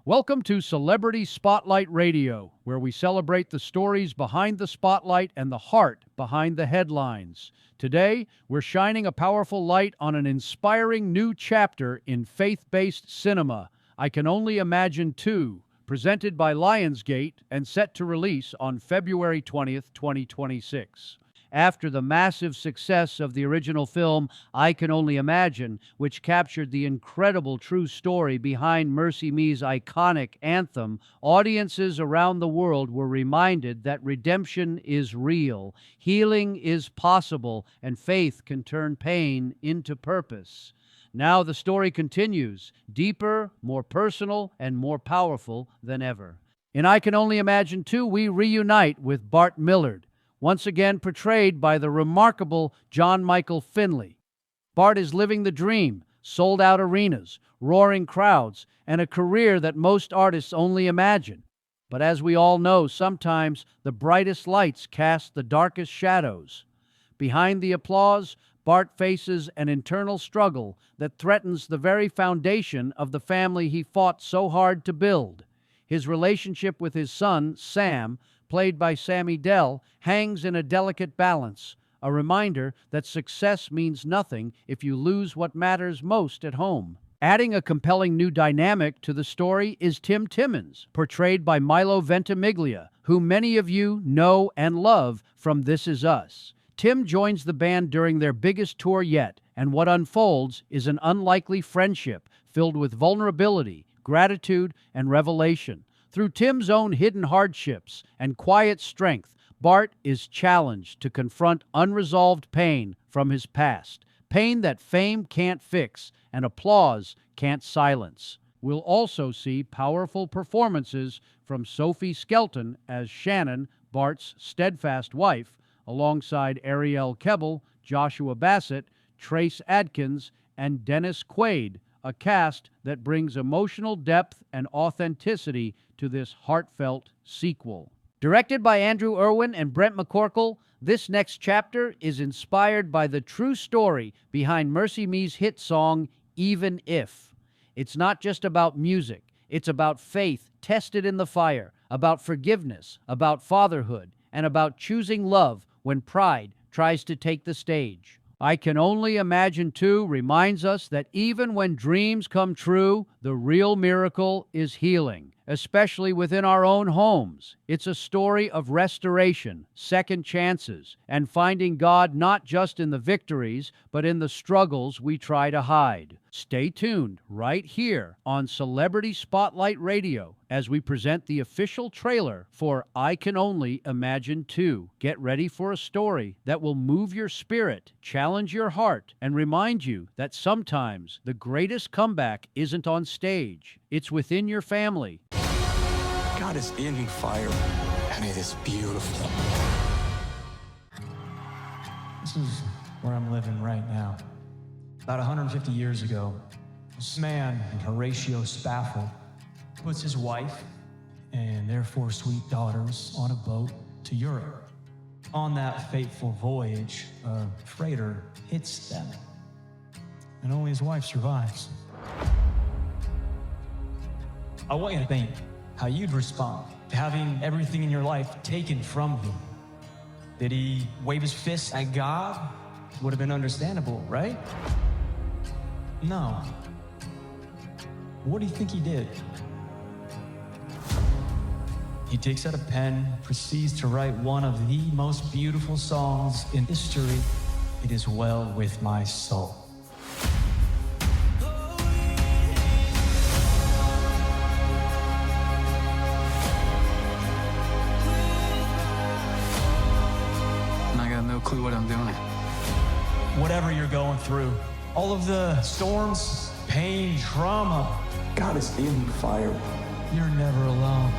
Welcome to Celebrity Spotlight Radio, where we celebrate the stories behind the spotlight and the heart behind the headlines. Today, we're shining a powerful light on an inspiring new chapter in faith-based cinema, I Can Only Imagine 2, presented by Lionsgate and set to release on February 20th, 2026. After the massive success of the original film, I Can Only Imagine, which captured the incredible true story behind MercyMe's iconic anthem, audiences around the world were reminded that redemption is real, healing is possible, and faith can turn pain into purpose. Now the story continues, deeper, more personal, and more powerful than ever. In I Can Only Imagine 2, we reunite with Bart Millard, once again portrayed by the remarkable John Michael Finley. Bart is living the dream, sold-out arenas, roaring crowds, and a career that most artists only imagine. But as we all know, sometimes the brightest lights cast the darkest shadows. Behind the applause, Bart faces an internal struggle that threatens the very foundation of the family he fought so hard to build. His relationship with his son, Sam, played by Sammy Dell, hangs in a delicate balance, a reminder that success means nothing if you lose what matters most at home. Adding a compelling new dynamic to the story is Tim Timmons, portrayed by Milo Ventimiglia, who many of you know and love from This Is Us. Tim joins the band during their biggest tour yet, and what unfolds is an unlikely friendship filled with vulnerability, gratitude, and revelation. Through Tim's own hidden hardships and quiet strength, Bart is challenged to confront unresolved pain from his past, pain that fame can't fix and applause can't silence. We'll also see powerful performances from Sophie Skelton as Shannon, Bart's steadfast wife, alongside Ariel Kebbel, Joshua Bassett, Trace Adkins, and Dennis Quaid, a cast that brings emotional depth and authenticity to this heartfelt sequel. Directed by Andrew Irwin and Brent McCorkle, this next chapter is inspired by the true story behind MercyMe's hit song, Even If. It's not just about music, it's about faith tested in the fire, about forgiveness, about fatherhood, and about choosing love when pride tries to take the stage. I Can Only Imagine 2 reminds us that even when dreams come true, the real miracle is healing, especially within our own homes. It's a story of restoration, second chances, and finding God not just in the victories, but in the struggles we try to hide. Stay tuned right here on Celebrity Spotlight Radio as we present the official trailer for I Can Only Imagine 2. Get ready for a story that will move your spirit, challenge your heart, and remind you that sometimes the greatest comeback isn't on stage. It's within your family. God is in fire, and it is beautiful. This is where I'm living right now. About 150 years ago, this man, Horatio Spafford, puts his wife and their 4 sweet daughters on a boat to Europe. On that fateful voyage, a freighter hits them, and only his wife survives. I want you to think how you'd respond to having everything in your life taken from you. Did he wave his fist at God? Would have been understandable, right? No. What do you think he did? He takes out a pen, proceeds to write one of the most beautiful songs in history. It is well with my soul. And I got no clue what I'm doing. Whatever you're going through, all of the storms, pain, trauma, God is in fire. you're never alone.